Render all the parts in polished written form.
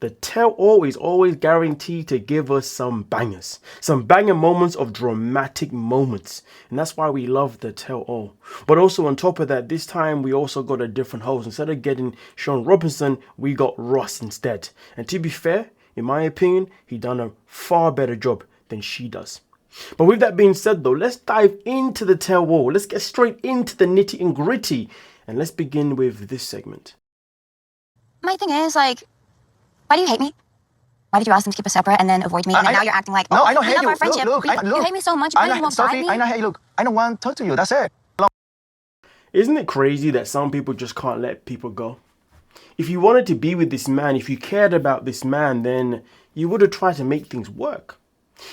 The tell-all is always guaranteed to give us some bangers, some banger moments of dramatic moments. And that's why we love the tell-all. But also on top of that, this time we also got a different host. Instead of getting Sean Robinson, we got Ross instead. And to be fair, in my opinion, he done a far better job than she does. But with that being said though, let's dive into the tell-all. Let's get straight into the nitty and gritty. And let's begin with this segment. My thing is, like, why do you hate me? Why did you ask them to keep us separate and then avoid me? And then now you're acting like, no, I don't we hate love you. our friendship. Look, you hate me so much, you won't buy me? I know, hey, look, I don't want to talk to you. That's it. Isn't it crazy that some people just can't let people go? If you wanted to be with this man, if you cared about this man, then you would have tried to make things work.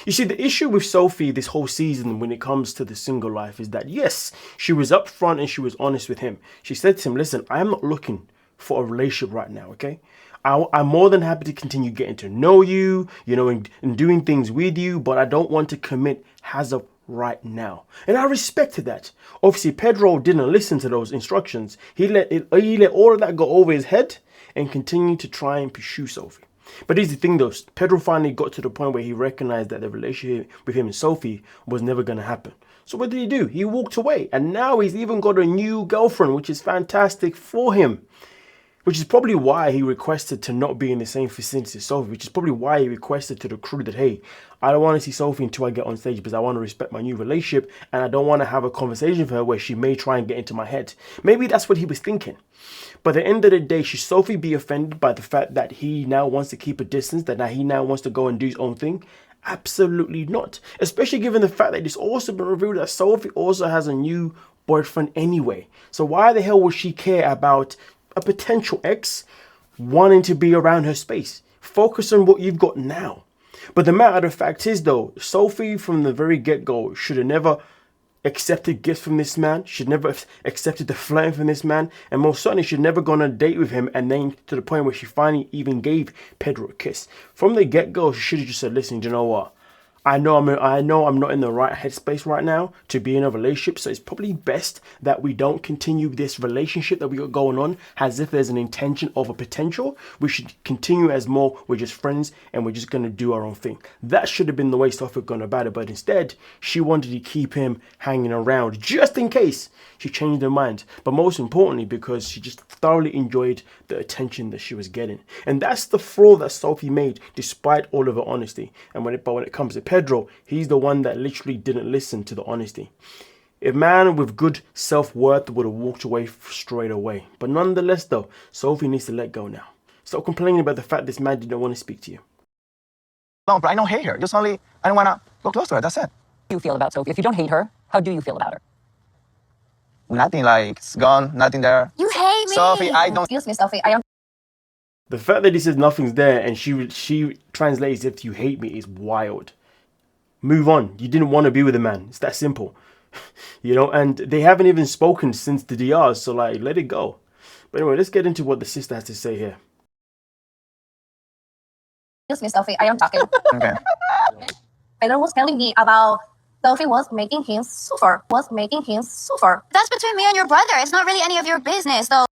You see, the issue with Sophie this whole season when it comes to the single life is that, yes, she was upfront and she was honest with him. She said to him, listen, I am not looking for a relationship right now, okay? I'm more than happy to continue getting to know you, and doing things with you, but I don't want to commit as of right now. And I respected that. Obviously, Pedro didn't listen to those instructions. He let all of that go over his head and continued to try and pursue Sophie. But here's the thing though, Pedro finally got to the point where he recognized that the relationship with him and Sophie was never going to happen. So what did he do? He walked away, and now he's even got a new girlfriend, which is fantastic for him. Which is probably why he requested to not be in the same vicinity as Sophie, which is probably why he requested to the crew that, hey, I don't want to see Sophie until I get on stage because I want to respect my new relationship and I don't want to have a conversation with her where she may try and get into my head. Maybe that's what he was thinking. But at the end of the day, should Sophie be offended by the fact that he now wants to keep a distance, that he now wants to go and do his own thing? Absolutely not. Especially given the fact that it's also been revealed that Sophie also has a new boyfriend anyway. So why the hell would she care about a potential ex wanting to be around her space? Focus on what you've got now. But the matter of the fact is though, Sophie from the very get-go should have never accepted gifts from this man, should never have accepted the flirting from this man, and most certainly should never gone on a date with him, and then to the point where she finally even gave Pedro a kiss. From the get-go, she should have just said, listen, you know what? I know I'm not in the right headspace right now to be in a relationship, so it's probably best that we don't continue this relationship that we got going on as if there's an intention of a potential. We should continue as more we're just friends and we're just going to do our own thing. That should have been the way Sophie gone about it, but instead she wanted to keep him hanging around just in case she changed her mind. But most importantly, because she just thoroughly enjoyed the attention that she was getting. And that's the flaw that Sophie made despite all of her honesty. And when it comes to Pedro, he's the one that literally didn't listen to the honesty. A man with good self-worth would have walked away straight away. But nonetheless though, Sophie needs to let go now. Stop complaining about the fact this man didn't want to speak to you. No, but I don't hate her. Just only, I don't want to go close to her. That's it. How do you feel about Sophie? If you don't hate her, how do you feel about her? Nothing, like, it's gone, nothing there. You hate me! Sophie, I don't... Excuse me, Sophie, I am... The fact that he says nothing's there and she translates if you hate me is wild. Move on. You didn't want to be with a man. It's that simple. And they haven't even spoken since the DR, so like, let it go. But anyway, let's get into what the sister has to say here. Excuse me, Sophie, I am talking. Okay. Pedro was telling me about Sophie was making him suffer. That's between me and your brother. It's not really any of your business, though.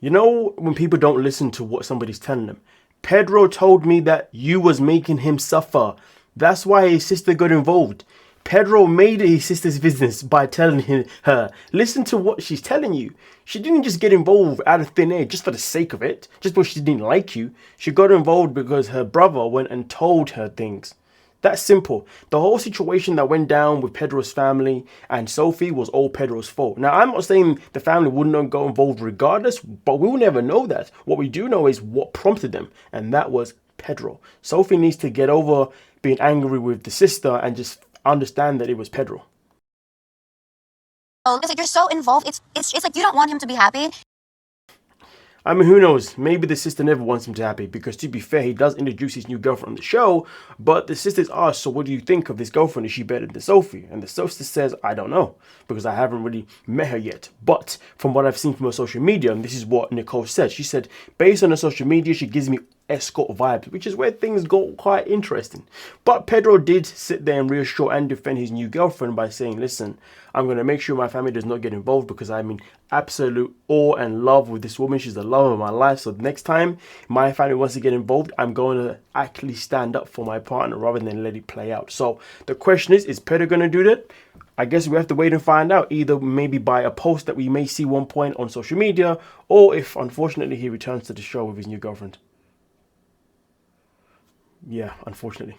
When people don't listen to what somebody's telling them. Pedro told me that you was making him suffer. That's why his sister got involved. Pedro made it his sister's business by telling her, listen to what she's telling you. She didn't just get involved out of thin air just for the sake of it, just because she didn't like you. She got involved because her brother went and told her things. That's simple. The whole situation that went down with Pedro's family and Sophie was all Pedro's fault. Now, I'm not saying the family wouldn't go involved regardless, but we'll never know that. What we do know is what prompted them, and that was Pedro. Sophie needs to get over being angry with the sister and just understand that it was Pedro. Oh, it's like you're so involved. It's like you don't want him to be happy. I mean, who knows? Maybe the sister never wants him to be happy because, to be fair, he does introduce his new girlfriend on the show, but the sister's asked, so what do you think of this girlfriend? Is she better than Sophie? And the sister says, I don't know, because I haven't really met her yet. But from what I've seen from her social media, and this is what Nicole said, she said, based on her social media, she gives me escort vibes, which is where things got quite interesting. But Pedro did sit there and reassure and defend his new girlfriend by saying, listen, I'm going to make sure my family does not get involved because I'm in absolute awe and love with this woman. She's the love of my life. So next time my family wants to get involved, I'm going to actually stand up for my partner rather than let it play out. So the question is Pedro going to do that? I guess we have to wait and find out, either maybe by a post that we may see one point on social media, or if unfortunately he returns to the show with his new girlfriend. Yeah, unfortunately.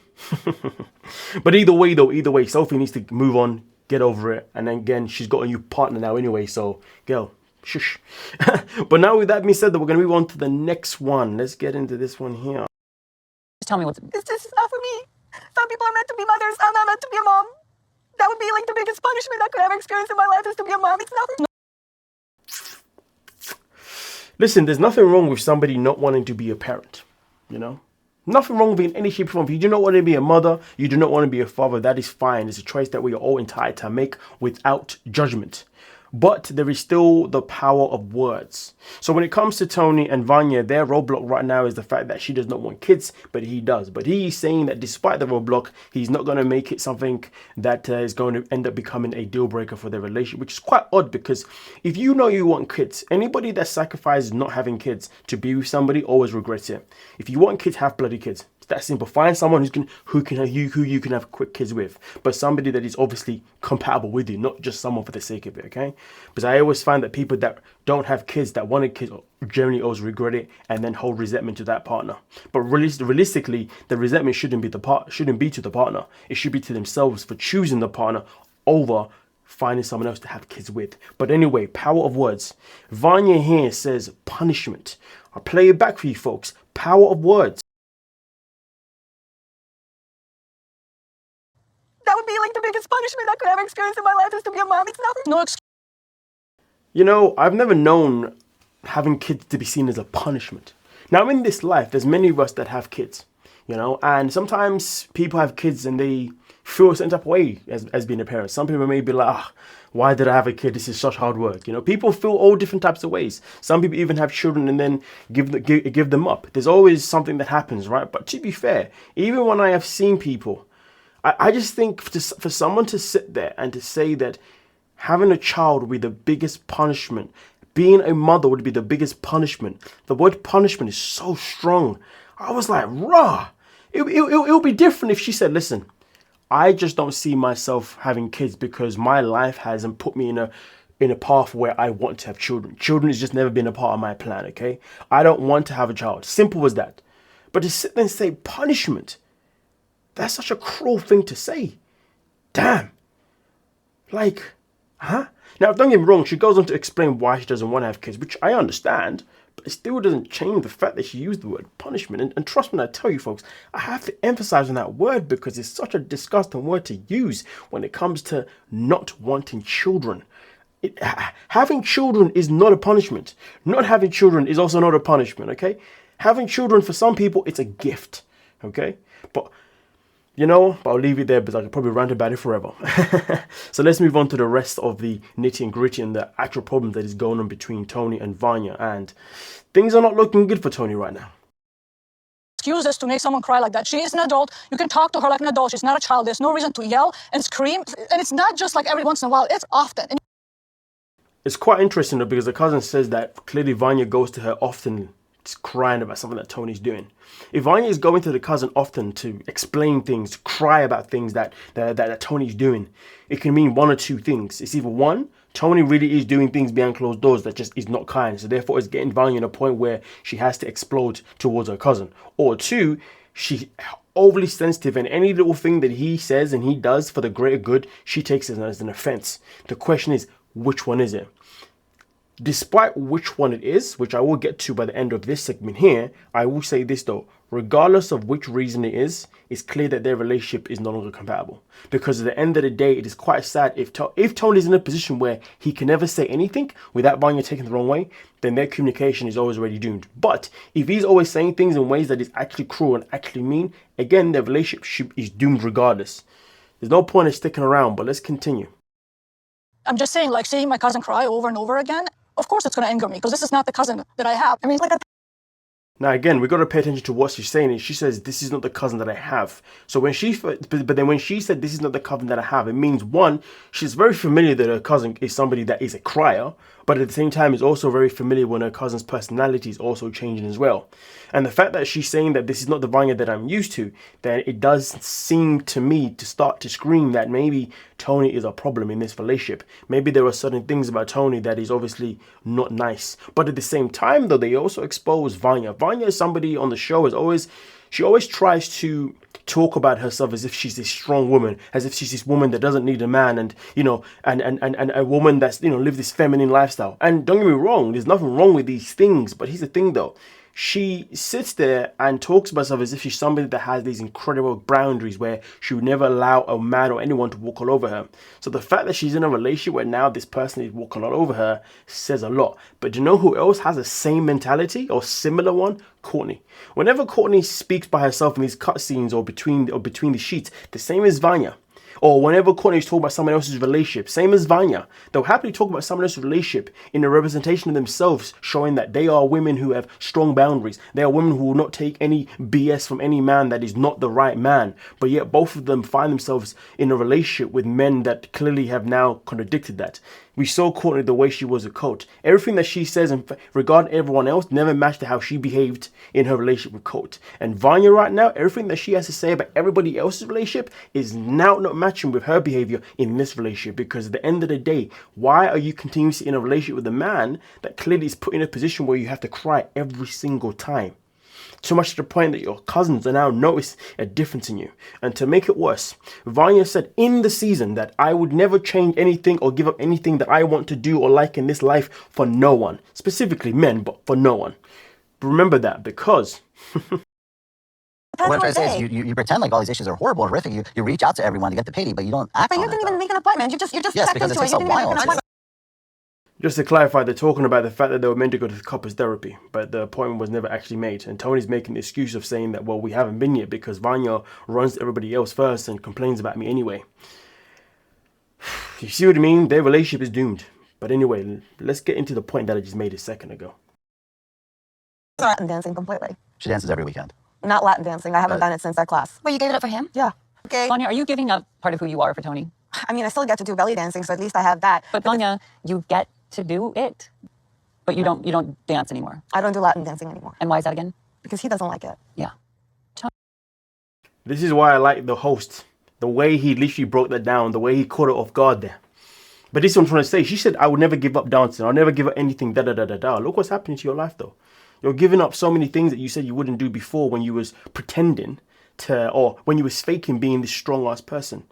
But either way, Sophie needs to move on, get over it, and then again, she's got a new partner now anyway, so girl, shush. But now with that being said, we're going to move on to the next one. Let's get into this one here. Just tell me what's... It's just not for me. Some people are meant to be mothers. I'm not meant to be a mom. That would be like the biggest punishment I could ever experience in my life, is to be a mom. It's not for me. Listen, there's nothing wrong with somebody not wanting to be a parent, you know? Nothing wrong with in any shape or form. If you do not want to be a mother, you do not want to be a father, that is fine. It's a choice that we are all entitled to make without judgment. But there is still the power of words. So when it comes to Tony and Vanja, their roadblock right now is the fact that she does not want kids, but he does. But he's saying that despite the roadblock, he's not going to make it something that is going to end up becoming a deal breaker for their relationship, which is quite odd because if you know you want kids, anybody that sacrifices not having kids to be with somebody always regrets it. If you want kids, have bloody kids. That simple. Find someone who you can have quick kids with, but somebody that is obviously compatible with you, not just someone for the sake of it. Okay? Because I always find that people that don't have kids, that wanted kids, generally always regret it and then hold resentment to that partner. But realistically, the resentment shouldn't be to the partner. It should be to themselves for choosing the partner over finding someone else to have kids with. But anyway, power of words. Vanja here says punishment. I'll play it back for you folks. Power of words. That would be like the biggest punishment I could ever experience in my life, is to be a mom. It's not for me. No excuse. You know, I've never known having kids to be seen as a punishment. Now, in this life, there's many of us that have kids, you know, and sometimes people have kids and they feel a certain type of way as being a parent. Some people may be like, why did I have a kid? This is such hard work. You know, people feel all different types of ways. Some people even have children and then give them up. There's always something that happens, right? But to be fair, even when I have seen people, I just think for someone to sit there and to say that having a child would be the biggest punishment, being a mother would be the biggest punishment. The word punishment is so strong. I was like, rah. It would be different if she said, listen, I just don't see myself having kids because my life hasn't put me in a path where I want to have children. Children has just never been a part of my plan, okay? I don't want to have a child. Simple as that. But to sit there and say punishment, that's such a cruel thing to say. Damn. Like, huh? Now, don't get me wrong, she goes on to explain why she doesn't want to have kids, which I understand, but it still doesn't change the fact that she used the word punishment. And trust me when I tell you folks, I have to emphasize on that word because it's such a disgusting word to use when it comes to not wanting children. Having children is not a punishment. Not having children is also not a punishment, okay? Having children, for some people, it's a gift, okay? But you know, I'll leave it there because I could probably rant about it forever. So let's move on to the rest of the nitty and gritty and the actual problem that is going on between Tony and Vanja. And things are not looking good for Tony right now. Excuses to make someone cry like that. She is an adult. You can talk to her like an adult. She's not a child. There's no reason to yell and scream. And it's not just like every once in a while. It's often. It's quite interesting though, because the cousin says that clearly Vanja goes to her often crying about something that Tony's doing. If Vanja is going to the cousin often to explain things, to cry about things that Tony's doing, it can mean one or two things. It's either one, Tony really is doing things behind closed doors that just is not kind, so therefore it's getting Vanja in a point where she has to explode towards her cousin. Or two, she's overly sensitive and any little thing that he says and he does for the greater good, she takes it as an offense. The question is, which one is it? Despite which one it is, which I will get to by the end of this segment here, I will say this though, regardless of which reason it is, it's clear that their relationship is no longer compatible. Because at the end of the day, it is quite sad if Tony's in a position where he can never say anything without Vanja taking the wrong way, then their communication is always already doomed. But if he's always saying things in ways that is actually cruel and actually mean, again, their relationship is doomed regardless. There's no point in sticking around, but let's continue. I'm just saying, like, seeing my cousin cry over and over again, of course it's going to anger me because this is not the cousin that I have. I mean, like, Now again, we got to pay attention to what she's saying. And she says, "This is not the cousin that I have." So when but then when she said, "This is not the cousin that I have," it means one, she's very familiar that her cousin is somebody that is a crier, but at the same time is also very familiar when her cousin's personality is also changing as well. And the fact that she's saying that this is not the Vanya that I'm used to, then it does seem to me to start to scream that maybe Tony is a problem in this relationship. Maybe there are certain things about Tony that is obviously not nice. But at the same time, though, they also expose Vanya. Vanya is somebody on the show she always tries to talk about herself as if she's this strong woman, as if she's this woman that doesn't need a man, and and a woman that's live this feminine lifestyle. And don't get me wrong, there's nothing wrong with these things, but here's the thing though. She sits there and talks about herself as if she's somebody that has these incredible boundaries where she would never allow a man or anyone to walk all over her. So the fact that she's in a relationship where now this person is walking all over her says a lot. But do you know who else has the same mentality or similar one? Cortney. Whenever Cortney speaks by herself in these cutscenes or between the sheets, the same as Vanya. Or whenever Cortney is talking about someone else's relationship, same as Vanya, they'll happily talk about someone else's relationship in a representation of themselves, showing that they are women who have strong boundaries. They are women who will not take any BS from any man that is not the right man. But yet both of them find themselves in a relationship with men that clearly have now contradicted that. We saw Courtney the way she was a Colt. Everything that she says in regard to everyone else never matched to how she behaved in her relationship with Colt. And Vanya right now, everything that she has to say about everybody else's relationship is now not matching with her behavior in this relationship. Because at the end of the day, why are you continuously in a relationship with a man that clearly is put in a position where you have to cry every single time? So much to the point that your cousins are now notice a difference in you. And to make it worse, Vanya said in the season that I would never change anything or give up anything that I want to do or like in this life for no one. Specifically men, but for no one. Remember that, because... What I'm trying to say is you pretend like all these issues are horrible, horrific. You reach out to everyone to get the pity, but you don't act on it. But you didn't even make an appointment. You just Yes, stepped because it into takes it. a You didn't even while. make an appointment. Just to clarify, they're talking about the fact that they were meant to go to couples therapy, but the appointment was never actually made. And Tony's making the excuse of saying that, well, we haven't been yet because Vanya runs to everybody else first and complains about me anyway. You see what I mean? Their relationship is doomed. But anyway, let's get into the point that I just made a second ago. Latin dancing completely. She dances every weekend. Not Latin dancing. I haven't done it since that class. Well, you gave it up for him? Yeah. Okay. Vanya, are you giving up part of who you are for Tony? I mean, I still get to do belly dancing, so at least I have that. But Vanya, you get to do it, but you don't dance anymore. I don't do Latin dancing anymore. And why is that again? Because he doesn't like it. Yeah. This is why I like the host. The way he literally broke that down, the way he caught it off guard there. But this is what I'm trying to say. She said, I would never give up dancing. I'll never give up anything, da-da-da-da-da. Look what's happening to your life, though. You're giving up so many things that you said you wouldn't do before when you was pretending to, or when you was faking being this strong-ass person.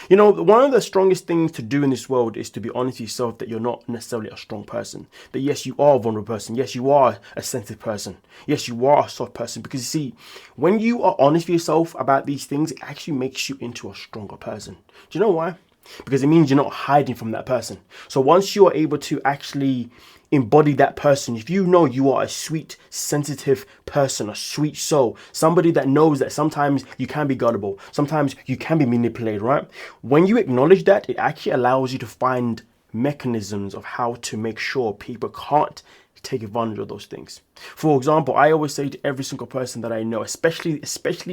You know, one of the strongest things to do in this world is to be honest with yourself that you're not necessarily a strong person. That yes, you are a vulnerable person. Yes, you are a sensitive person. Yes, you are a soft person. Because you see, when you are honest with yourself about these things, it actually makes you into a stronger person. Do you know why? Because it means you're not hiding from that person. So once you are able to actually embody that person, if you know you are a sweet, sensitive person, a sweet soul, somebody that knows that sometimes you can be gullible, sometimes you can be manipulated, right? When you acknowledge that, it actually allows you to find mechanisms of how to make sure people can't take advantage of those things. For example, I always say to every single person that I know, especially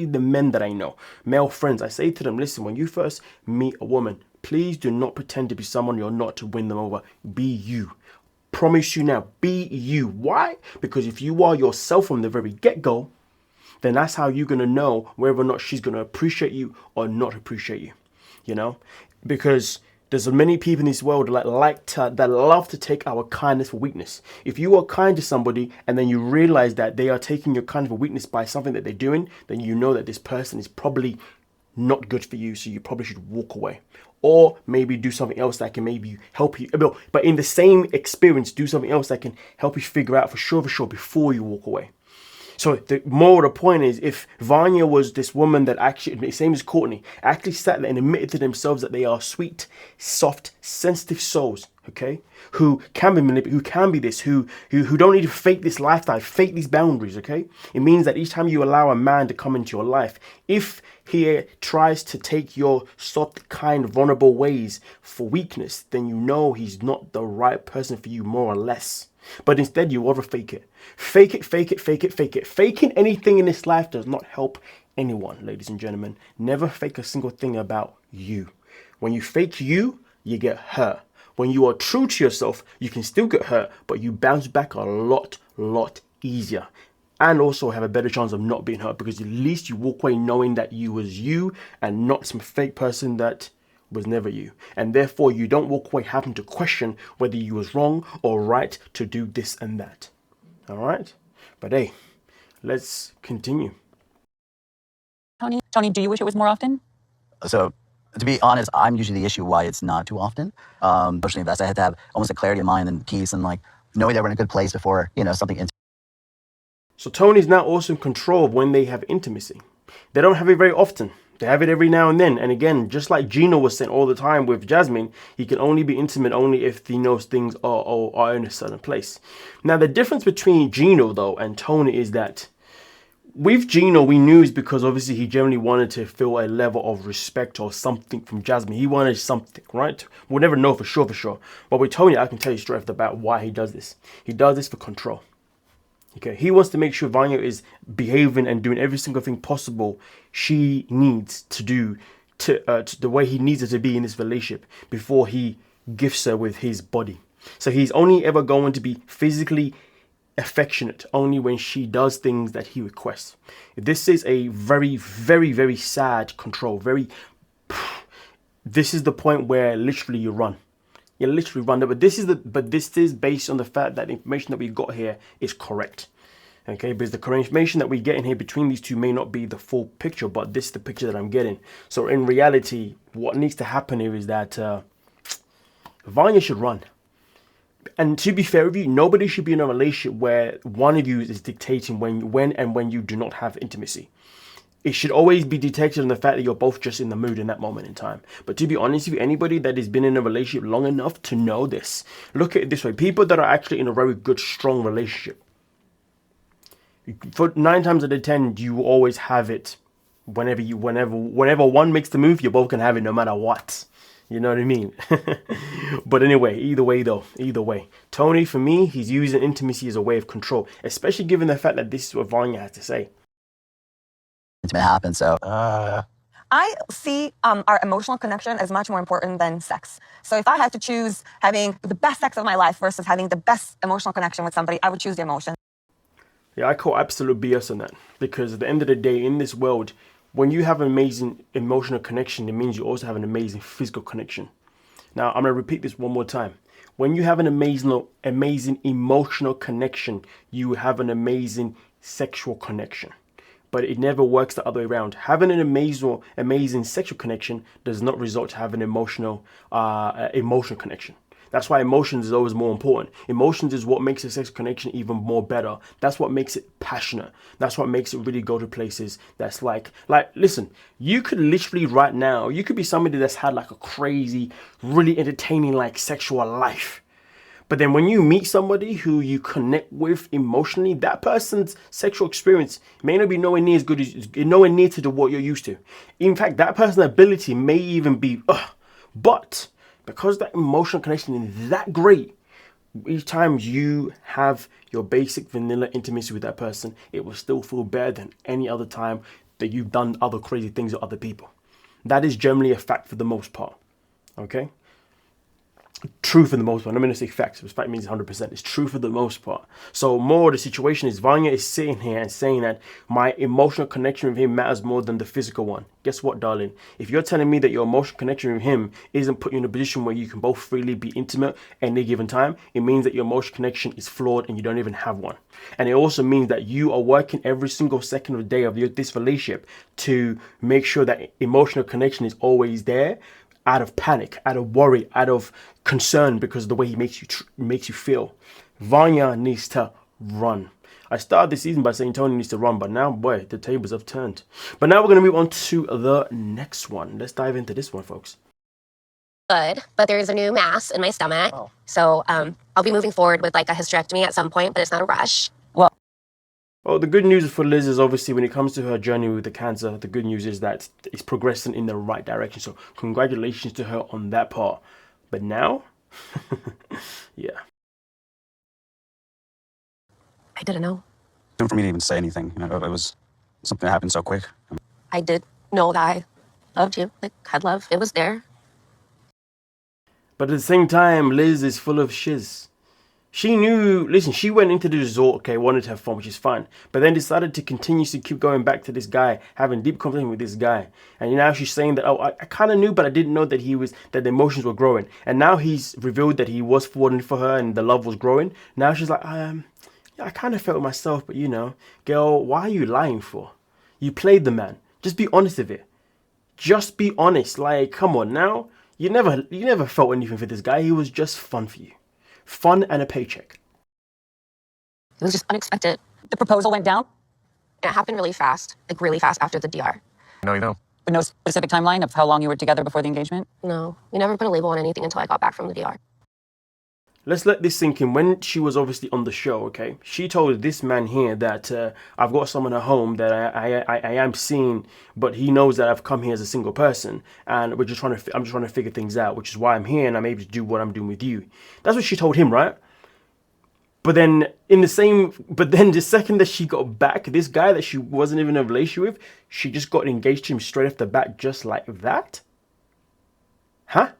the men that I know, male friends, I say to them, listen, when you first meet a woman, please do not pretend to be someone you're not to win them over. Be you. Promise you now, be you. Why? Because if you are yourself from the very get-go, then that's how you're going to know whether or not she's going to appreciate you or not appreciate you. You know? Because there's many people in this world that love to take our kindness for weakness. If you are kind to somebody and then you realize that they are taking your kindness for weakness by something that they're doing, then you know that this person is probably not good for you, so you probably should walk away. Or maybe do something else that can maybe help you. But in the same experience, do something else that can help you figure out for sure before you walk away. So the more of the point is, if Vanya was this woman that actually, same as Cortney, actually sat there and admitted to themselves that they are sweet, soft, sensitive souls, okay, who can be manipulated, who can be this, who don't need to fake this lifestyle, fake these boundaries, okay? It means that each time you allow a man to come into your life, if he tries to take your soft, kind, vulnerable ways for weakness, then you know he's not the right person for you, more or less. But instead, you rather fake it. Fake it, fake it, fake it, fake it. Faking anything in this life does not help anyone, ladies and gentlemen. Never fake a single thing about you. When you fake you, you get hurt. When you are true to yourself, you can still get hurt, but you bounce back a lot easier. And also have a better chance of not being hurt, because at least you walk away knowing that you was you and not some fake person that was never you. And therefore, you don't walk away having to question whether you was wrong or right to do this and that. All right? But hey, let's continue. Tony, do you wish it was more often? So, to be honest, I'm usually the issue why it's not too often. Emotionally invested, I had to have almost a clarity of mind and peace and like knowing that we're in a good place before, something. So Tony's now also in control of when they have intimacy. They don't have it very often. They have it every now and then. And again, just like Gino was saying all the time with Jasmine, he can only be intimate only if he knows things are in a certain place. Now, the difference between Gino, though, and Tony is that with Gino, we knew it's because obviously he generally wanted to feel a level of respect or something from Jasmine. He wanted something, right? We'll never know for sure. But with Tony, I can tell you straight off the bat why he does this. He does this for control. Okay, he wants to make sure Vanya is behaving and doing every single thing possible she needs to do to the way he needs her to be in this relationship before he gifts her with his body. So he's only ever going to be physically affectionate only when she does things that he requests. This is a very, very, very sad control. This is the point where literally you run. You literally run. But this is based on the fact that the information that we got here is correct. Okay, because the correct information that we get in here between these two may not be the full picture, but this is the picture that I'm getting. So in reality, what needs to happen here is that Vanya should run. And to be fair with you, nobody should be in a relationship where one of you is dictating when you do not have intimacy. It should always be dictated on the fact that you're both just in the mood in that moment in time. But to be honest with you, anybody that has been in a relationship long enough to know this, look at it this way. People that are actually in a very good, strong relationship, for 9 times out of 10, you will always have it whenever one makes the move, you both can have it no matter what. You know what I mean? But anyway, either way. Tony, for me, he's using intimacy as a way of control, especially given the fact that this is what Vanya has to say. Intimate happen, so I see our emotional connection as much more important than sex. So if I had to choose having the best sex of my life versus having the best emotional connection with somebody, I would choose the emotion. Yeah, I call absolute BS on that, because at the end of the day, in this world, when you have an amazing emotional connection, it means you also have an amazing physical connection. Now, I'm going to repeat this one more time. When you have an amazing emotional connection, you have an amazing sexual connection. But it never works the other way around. Having an amazing sexual connection does not result to having an emotional connection. That's why emotions is always more important. Emotions is what makes a sex connection even more better. That's what makes it passionate. That's what makes it really go to places that's like, listen, you could literally right now, you could be somebody that's had like a crazy, really entertaining like sexual life. But then when you meet somebody who you connect with emotionally, that person's sexual experience may not be nowhere near as good nowhere near to what you're used to. In fact, that person's ability may even be, but because that emotional connection is that great, each time you have your basic vanilla intimacy with that person, it will still feel better than any other time that you've done other crazy things with other people. That is generally a fact for the most part. Okay? True for the most part. I'm going to say facts, because fact means 100%. It's true for the most part. So more of the situation is Vanya is sitting here and saying that my emotional connection with him matters more than the physical one. Guess what, darling? If you're telling me that your emotional connection with him isn't putting you in a position where you can both freely be intimate at any given time, it means that your emotional connection is flawed and you don't even have one. And it also means that you are working every single second of the day of this relationship to make sure that emotional connection is always there, out of panic, out of worry, out of concern because of the way he makes you feel. Vanya needs to run. I started this season by saying Tony needs to run, but now, boy, the tables have turned. But now we're going to move on to the next one. Let's dive into this one, folks. Good, but there's a new mass in my stomach. Oh. So I'll be moving forward with like a hysterectomy at some point, but it's not a rush. Well, the good news for Liz is obviously when it comes to her journey with the cancer, the good news is that it's progressing in the right direction. So congratulations to her on that part. But now, yeah. I didn't know. Soon for me to even say anything. You know, it was something that happened so quick. I did know that I loved you, like had love. It was there. But at the same time, Liz is full of shiz. She knew, listen, she went into the resort, okay, wanted to have fun, which is fine, but then decided to continuously keep going back to this guy, having deep conversation with this guy. And now she's saying that, oh, I kind of knew, but I didn't know that that the emotions were growing. And now he's revealed that he was falling for her and the love was growing. Now she's like, yeah, I kind of felt myself, but you know, girl, why are you lying for? You played the man. Just be honest with it. Just be honest. Like, come on now. You never felt anything for this guy. He was just fun for you. Fun and a paycheck. It was just unexpected. The proposal went down? It happened really fast, like really fast after the DR. No, you know. But no specific timeline of how long you were together before the engagement? No, we never put a label on anything until I got back from the DR. Let's let this sink in. When she was obviously on the show, okay, she told this man here that I've got someone at home that I am seeing, but he knows that I've come here as a single person, and I'm just trying to figure things out, which is why I'm here and I'm able to do what I'm doing with you. That's what she told him, right? But then the second that she got back, this guy that she wasn't even in a relationship with, she just got engaged to him straight off the bat, just like that. Huh?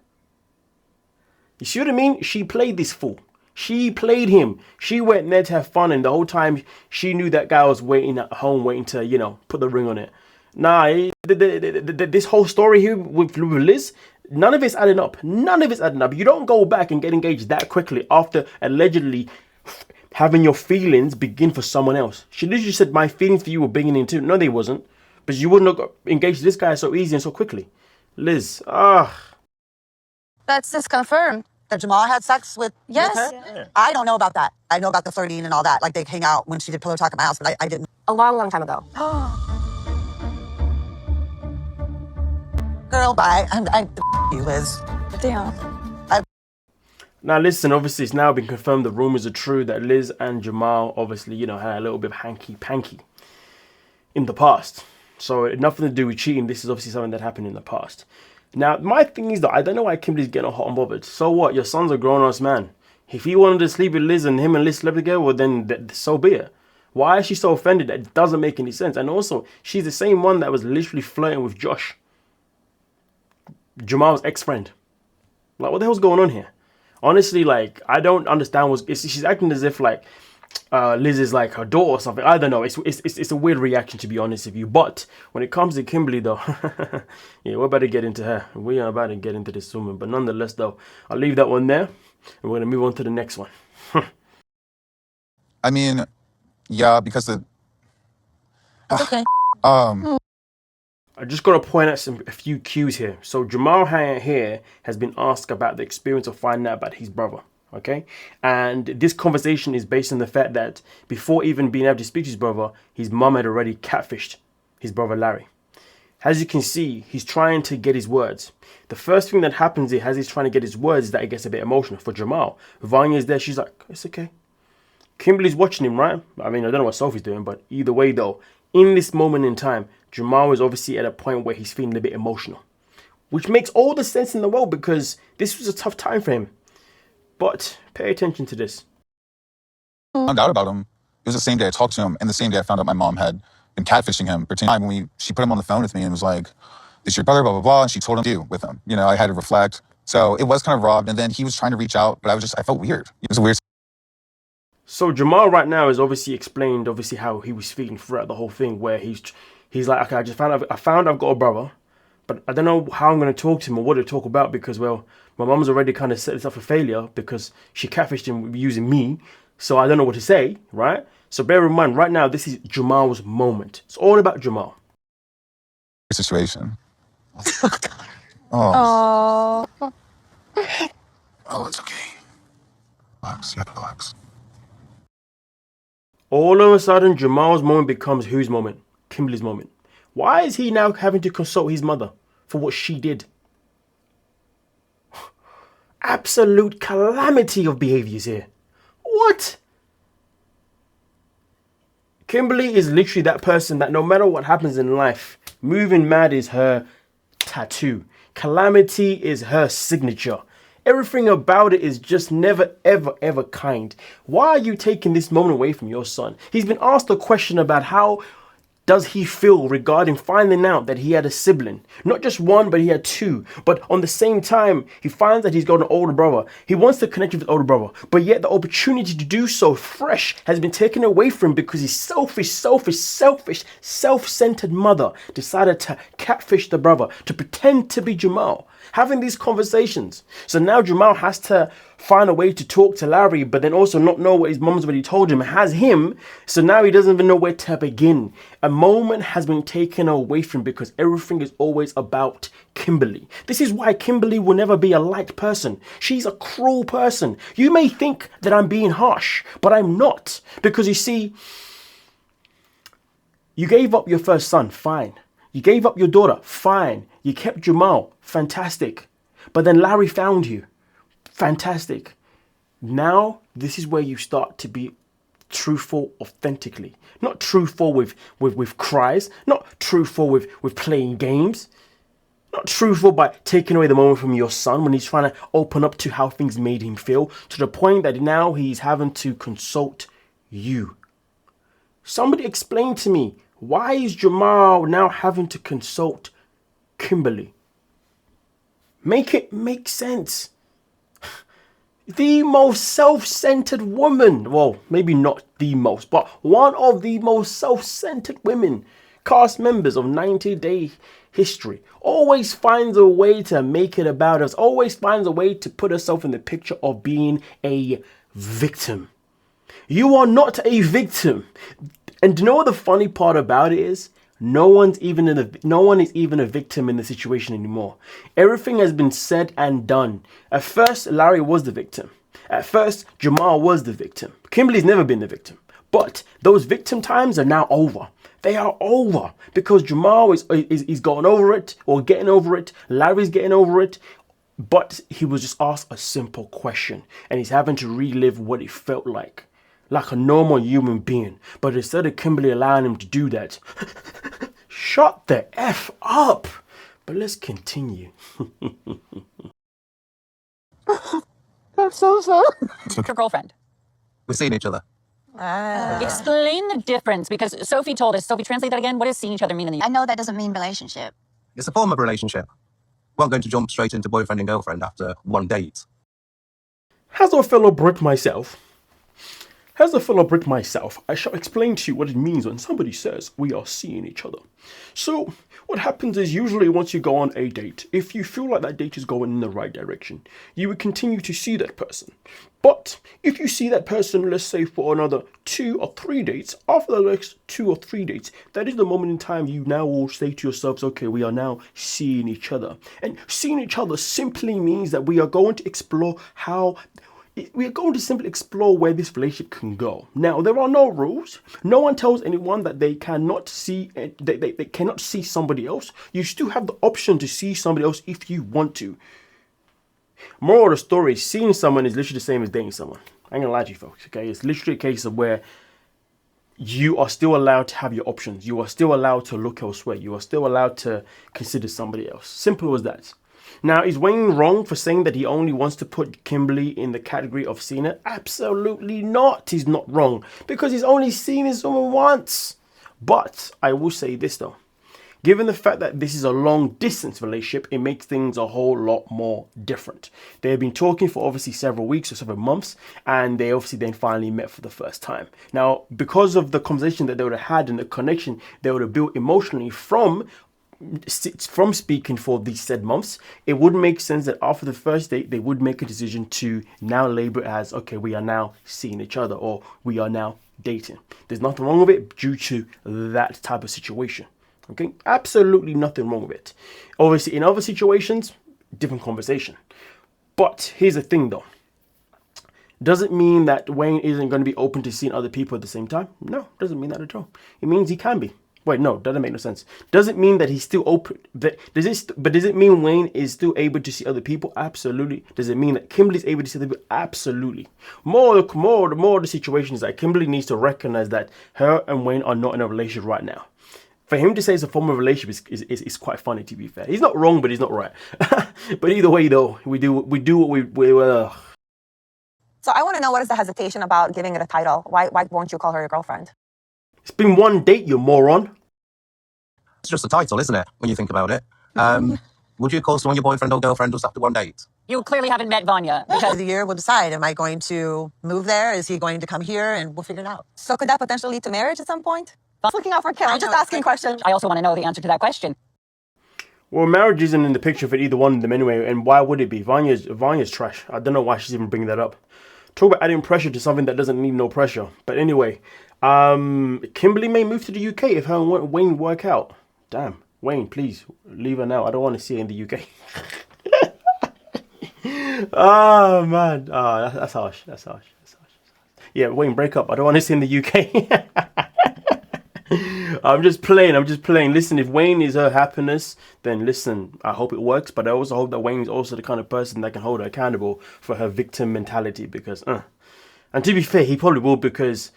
You see what I mean? She played this fool. She played him. She went there to have fun, and the whole time she knew that guy was waiting at home, waiting to, you know, put the ring on it. Nah, this whole story here with Liz, none of it's adding up. None of it's adding up. You don't go back and get engaged that quickly after allegedly having your feelings begin for someone else. She literally said, my feelings for you were beginning too. No, they wasn't. But you wouldn't have got engaged to this guy so easy and so quickly. Liz, That's just confirmed. That Jamal had sex with her? Yeah. I don't know about that. I know about the flirting and all that. Like, they hang out when she did pillow talk at my house, but I didn't. A long, long time ago. Girl, bye. I you, Liz. Damn. now listen, obviously it's now been confirmed the rumors are true that Liz and Jamal obviously, you know, had a little bit of hanky-panky in the past. So nothing to do with cheating. This is obviously something that happened in the past. Now, my thing is that I don't know why Kimberly's getting all hot and bothered. So what? Your son's a grown-ass man. If he wanted to sleep with Liz and him and Liz slept together, well then so be it. Why is she so offended? That doesn't make any sense. And also, she's the same one that was literally flirting with Josh, Jamal's ex-friend. Like, what the hell's going on here? Honestly, like, I don't understand. She's acting as if like Liz is like her daughter or something. I don't know. It's a weird reaction, to be honest with you. But when it comes to Kimberly, though, yeah, we're about to get into her. We are about to get into this woman. But nonetheless, though, I'll leave that one there, and we're gonna move on to the next one. I mean, yeah, because the. It's okay. I just got to point out a few cues here. So Jamal here has been asked about the experience of finding out about his brother. Okay, and this conversation is based on the fact that before even being able to speak to his brother, his mum had already catfished his brother Larry. As you can see, he's trying to get his words. The first thing that happens here as he's trying to get his words is that it gets a bit emotional for Jamal. Vanya's there, she's like, it's okay. Kimberly's watching him, right? I mean, I don't know what Sophie's doing, but either way though, in this moment in time, Jamal is obviously at a point where he's feeling a bit emotional, which makes all the sense in the world because this was a tough time for him. But pay attention to this. I found out about him. It was the same day I talked to him, and the same day I found out my mom had been catfishing him. For time when she put him on the phone with me and was like, "This your brother?" Blah blah blah. And she told him to do with him. You know, I had to reflect. So it was kind of robbed. And then he was trying to reach out, but I felt weird. It was a weird. So Jamal right now has obviously explained how he was feeling throughout the whole thing, where he's like, okay, I found I've got a brother, but I don't know how I'm going to talk to him or what to talk about because, well, my mom's already kind of set this up for failure because she catfished him using me. So I don't know what to say, right? So bear in mind, right now, this is Jamal's moment. It's all about Jamal. Situation. Oh. Oh, it's okay. Relax. You have to relax. All of a sudden, Jamal's moment becomes whose moment? Kimberly's moment. Why is he now having to consult his mother for what she did? Absolute calamity of behaviors here. What? Kimberly is literally that person that no matter what happens in life, moving mad is her tattoo. Calamity is her signature. Everything about it is just never, ever, ever kind. Why are you taking this moment away from your son? He's been asked a question about how does he feel regarding finding out that he had a sibling? Not just one, but he had two. But on the same time, he finds that he's got an older brother. He wants to connect with his older brother, but yet the opportunity to do so fresh has been taken away from him because his selfish, self-centered mother decided to catfish the brother, to pretend to be Jamal. Having these conversations. So now Jamal has to find a way to talk to Larry, but then also not know what his mom's already told him has him. So now he doesn't even know where to begin. A moment has been taken away from him because everything is always about Kimberly. This is why Kimberly will never be a light person. She's a cruel person. You may think that I'm being harsh, but I'm not. Because you see, you gave up your first son, fine. You gave up your daughter, fine. You kept Jamal, fantastic. But then Larry found you, fantastic. Now, this is where you start to be truthful authentically. Not truthful with cries, not truthful with playing games. Not truthful by taking away the moment from your son when he's trying to open up to how things made him feel, to the point that now he's having to consult you. Somebody explain to me, why is Jamal now having to consult Kimberly? Make it make sense. The most self-centered woman, well, maybe not the most, but one of the most self-centered women, cast members of 90 Day History, always finds a way to make it about us, always finds a way to put herself in the picture of being a victim. You are not a victim. And do you know what the funny part about it is? No one is even a victim in the situation anymore. Everything has been said and done. At first, Larry was the victim. At first, Jamal was the victim. Kimberly's never been the victim. But those victim times are now over. They are over because Jamal is gotten over it or getting over it. Larry's getting over it. But he was just asked a simple question and he's having to relive what it felt like a normal human being. But instead of Kimberly allowing him to do that, shut the F up. But let's continue. I'm so sorry. Your girlfriend. We're seeing each other. Explain the difference, because Sophie told us. Sophie, translate that again. What does seeing each other mean in the I know that doesn't mean relationship. It's a form of relationship. We aren't going to jump straight into boyfriend and girlfriend after one date. As a fellow Brit myself, I shall explain to you what it means when somebody says we are seeing each other. So, what happens is usually once you go on a date, if you feel like that date is going in the right direction, you would continue to see that person. But if you see that person, let's say for another 2 or 3 dates, after the next 2 or 3 dates, that is the moment in time you now will say to yourselves, okay, we are now seeing each other. And seeing each other simply means that we are going to explore simply explore where this relationship can go. Now, there are no rules. No one tells anyone that they cannot see they cannot see somebody else. You still have the option to see somebody else if you want to. Moral of the story, seeing someone is literally the same as dating someone. I ain't gonna lie to you folks, okay? It's literally a case of where you are still allowed to have your options. You are still allowed to look elsewhere. You are still allowed to consider somebody else. Simple as that. Now, is Wayne wrong for saying that he only wants to put Kimberly in the category of seeing her? Absolutely not. He's not wrong because he's only seen this woman once. But I will say this though. Given the fact that this is a long distance relationship, it makes things a whole lot more different. They have been talking for obviously several weeks or several months, and they obviously then finally met for the first time. Now, because of the conversation that they would have had and the connection they would have built emotionally from speaking for these said months, it would make sense that after the first date, they would make a decision to now label it as, okay, we are now seeing each other or we are now dating. There's nothing wrong with it due to that type of situation. Okay, absolutely nothing wrong with it. Obviously, in other situations, different conversation. But here's the thing though. Does it mean that Wayne isn't going to be open to seeing other people at the same time? No, doesn't mean that at all. It means he can be. Wait, no, doesn't make no sense. Does it mean that he's still open? But does it mean Wayne is still able to see other people? Absolutely. Does it mean that Kimberly's able to see other people? Absolutely. More the situation is that Kimberly needs to recognize that her and Wayne are not in a relationship right now. For him to say it's a form of relationship is quite funny, to be fair. He's not wrong, but he's not right. But either way, though, we do what we So I want to know, what is the hesitation about giving it a title? Why won't you call her your girlfriend? It's been one date, you moron. It's just a title, isn't it? When you think about it. Would you call someone your boyfriend or girlfriend just after one date? You clearly haven't met Vanya. Because the year we'll decide. Am I going to move there? Is he going to come here? And we'll figure it out. So could that potentially lead to marriage at some point? I'm looking out for Kim. I'm just asking questions. I also want to know the answer to that question. Well, marriage isn't in the picture for either one of them anyway, and why would it be? Vanya's trash. I don't know why she's even bringing that up. Talk about adding pressure to something that doesn't need no pressure. But anyway, Kimberly may move to the UK if her and Wayne work out. Damn, Wayne, please leave her now. I don't want to see her in the UK. Oh man, that's harsh. That's harsh. Yeah, Wayne, break up. I don't want to see her in the UK. I'm just playing. Listen, if Wayne is her happiness, then listen, I hope it works. But I also hope that Wayne is also the kind of person that can hold her accountable for her victim mentality. Because, and to be fair, he probably will, because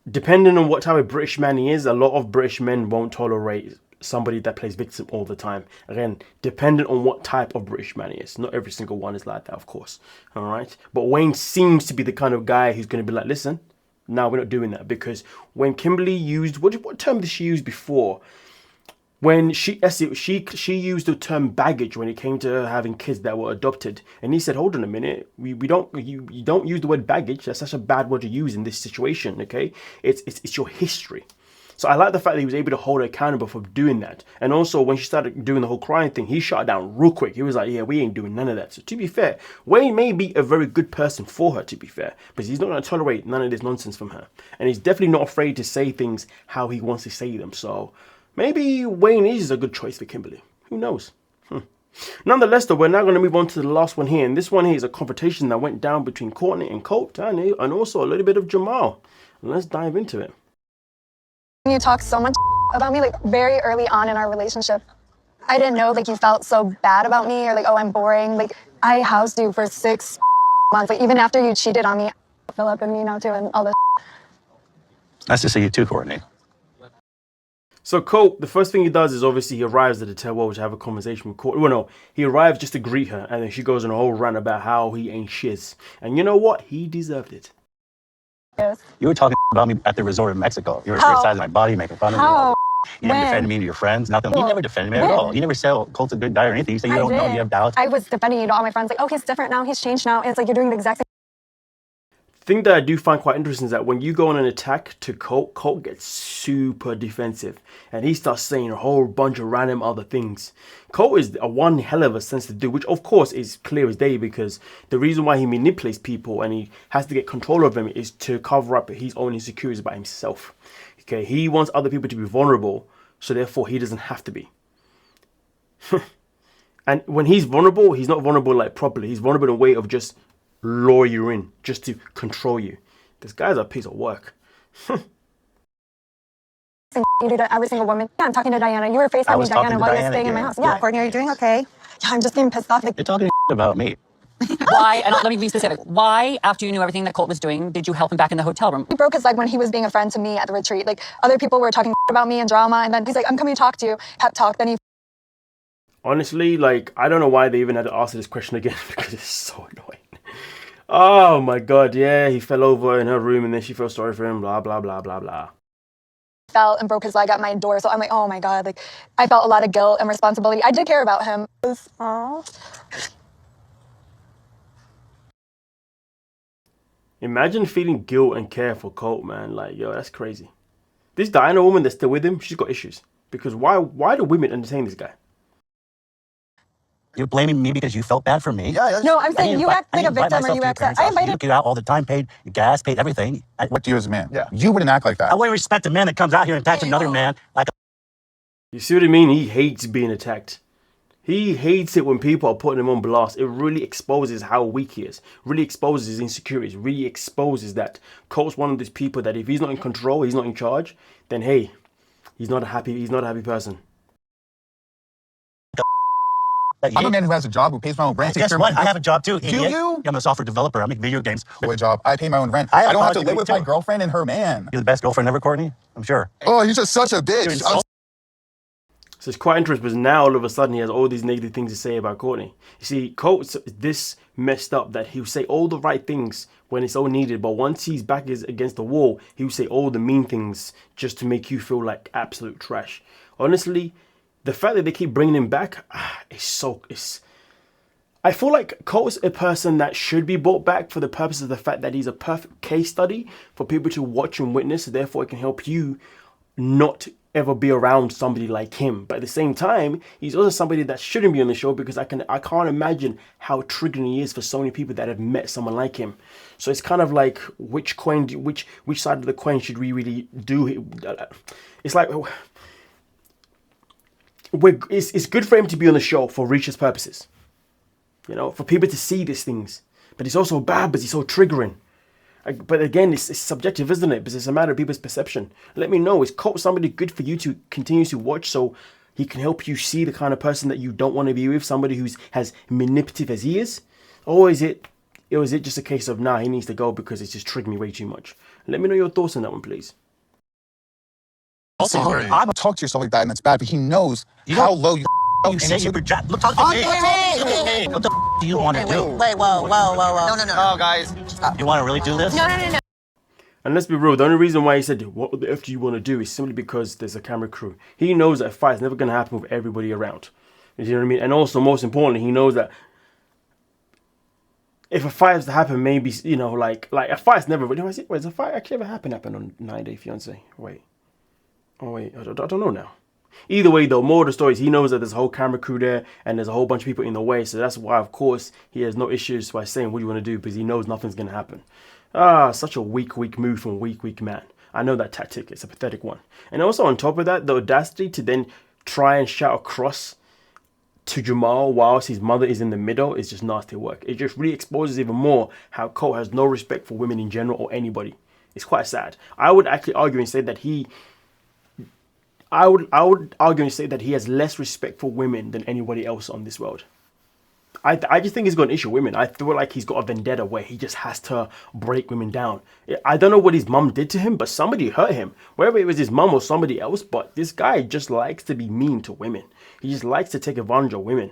depending on what type of British man he is, a lot of British men won't tolerate somebody that plays victim all the time. Again, dependent on what type of British man he is. Not every single one is like that, of course. All right. But Wayne seems to be the kind of guy who's going to be like, listen, no, we're not doing that. Because when Kimberly used, what term did she use before? When she used the term baggage when it came to her having kids that were adopted. And he said, hold on a minute, you don't use the word baggage. That's such a bad word to use in this situation, okay? It's your history. So I like the fact that he was able to hold her accountable for doing that. And also, when she started doing the whole crying thing, he shut her down real quick. He was like, yeah, we ain't doing none of that. So to be fair, Wayne may be a very good person for her, to be fair. But he's not going to tolerate none of this nonsense from her. And he's definitely not afraid to say things how he wants to say them. So maybe Wayne is a good choice for Kimberly. Who knows? Nonetheless, though, we're now going to move on to the last one here. And this one here is a confrontation that went down between Cortney and Colt. And also a little bit of Jamal. And let's dive into it. You talk so much about me, like, very early on in our relationship. I didn't know, like, you felt so bad about me, or like, oh, I'm boring. Like, I housed you for 6 months. Like, even after you cheated on me, Philip and me now too, and all this. Nice to see you too, Cortney. So Colt, the first thing he does is obviously he arrives at the Tell to have a conversation with Colt. Well, no, he arrives just to greet her, and then she goes on a whole rant about how he ain't shiz. And you know what? He deserved it. Yes. You were talking about me at the resort in Mexico. You were criticizing my body, making fun of me. You never defended me to your friends, nothing. You never defended me at all. You never said Colt's a good guy or anything. You said you don't know, you have doubts. I was defending you to all my friends, like, oh, he's different now, he's changed now. And it's like, you're doing the exact same thing that I do find quite interesting is that when you go on an attack to Colt, Colt gets super defensive and he starts saying a whole bunch of random other things. Colt is a one hell of a sensitive dude, which of course is clear as day, because the reason why he manipulates people and he has to get control of them is to cover up his own insecurities about himself. Okay, he wants other people to be vulnerable, so therefore he doesn't have to be. And when he's vulnerable, he's not vulnerable like properly. He's vulnerable in a way of just lure you in, just to control you. This guy's a piece of work. you do to every single woman. Yeah, I'm talking to Diana. You were FaceTiming Diana while you're staying in my house. Yeah, Cortney, are you doing okay? Yeah, I'm just getting pissed off. You're talking about me. Why, and let me be specific, why, after you knew everything that Colt was doing, did you help him back in the hotel room? He broke his leg when he was being a friend to me at the retreat. Like, other people were talking about me and drama, and then he's like, I'm coming to talk to you. Pep talk. Then he... Honestly, like, I don't know why they even had to ask this question again, because it's so annoying. Oh my god, yeah, he fell over in her room and then she felt sorry for him, blah, blah, blah, blah, blah. Fell and broke his leg at my door, so I'm like, oh my god, like, I felt a lot of guilt and responsibility. I did care about him. Imagine feeling guilt and care for Colt, man. Like, yo, that's crazy. This Diana woman that's still with him, she's got issues. Because why do women entertain this guy? You're blaming me because you felt bad for me? Yeah. No, I'm saying you act like a victim or you act... I invited... You get out all the time, paid your gas, paid everything. What do you as a man? Yeah. You wouldn't act like that. I wouldn't respect a man that comes out here and attacks another man like a... You see what I mean? He hates being attacked. He hates it when people are putting him on blast. It really exposes how weak he is. Really exposes his insecurities. Really exposes that Colt's one of these people that if he's not in control, he's not in charge, then hey, he's not a happy person. I'm a man who has a job, who pays my own rent. Guess what? I have a job too. Do you? I'm a software developer. I make video games. What job? I pay my own rent. I don't have to live with my girlfriend and her man. You're the best girlfriend ever, Cortney? I'm sure. Oh, you're just such a bitch. So it's quite interesting because now all of a sudden he has all these negative things to say about Cortney. You see, Colt's this messed up that he'll say all the right things when it's all needed, but once his back is against the wall, he'll say all the mean things just to make you feel like absolute trash. Honestly, the fact that they keep bringing him back is I feel like Colt's a person that should be brought back for the purpose of the fact that he's a perfect case study for people to watch and witness. So therefore, it can help you not ever be around somebody like him. But at the same time, he's also somebody that shouldn't be on the show because I can't imagine how triggering he is for so many people that have met someone like him. So it's kind of like which side of the coin should we really do? It's like it's good for him to be on the show for research purposes, you know, for people to see these things. But it's also bad, but it's so triggering. But again, it's subjective, isn't it? Because it's a matter of people's perception. Let me know, is Colt somebody good for you to continue to watch so he can help you see the kind of person that you don't want to be with, somebody who's as manipulative as he is? Or is it just a case of, nah, he needs to go because it's just triggering me way too much? Let me know your thoughts on that one, please. Also, I'm gonna talk to yourself like that, and that's bad. But he knows how low you. You say you project. Look, talk to me. What the do you want to do? Wait, whoa. No. Oh, guys. You want to really do this? No. And let's be real, the only reason why he said, what the F do you want to do, is simply because there's a camera crew. He knows that a fight's never going to happen with everybody around. You know what I mean? And also, most importantly, he knows that if a fight has to happen, maybe, you know, like a fight's never... Wait, does a fight actually ever happen on 9 Day Fiance? Wait. Oh, wait. I don't know now. Either way, though, more of the stories, he knows that there's a whole camera crew there and there's a whole bunch of people in the way. So that's why, of course, he has no issues by saying, what do you want to do? Because he knows nothing's going to happen. Such a weak move from a weak man. I know that tactic. It's a pathetic one. And also on top of that, the audacity to then try and shout across to Jamal whilst his mother is in the middle is just nasty work. It just really exposes even more how Colt has no respect for women in general or anybody. It's quite sad. I would actually argue and say that he has less respect for women than anybody else on this world. I just think he's got an issue with women. I feel like he's got a vendetta where he just has to break women down. I don't know what his mum did to him, but somebody hurt him. Whether it was his mum or somebody else, but this guy just likes to be mean to women. He just likes to take advantage of women.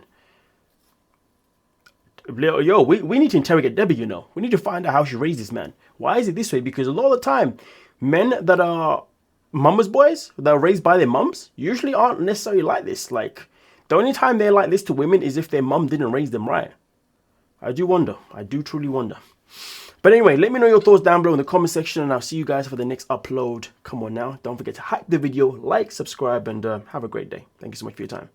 Yo, we need to interrogate Debbie, you know. We need to find out how she raised this man. Why is it this way? Because a lot of the time, men that are mama's boys, that are raised by their mums, usually aren't necessarily like this. Like, the only time they're like this to women is if their mum didn't raise them right. I do wonder. I do truly wonder. But anyway, let me know your thoughts down below in the comment section, and I'll see you guys for the next upload. Come on now. Don't forget to hype the video, like, subscribe, and have a great day. Thank you so much for your time.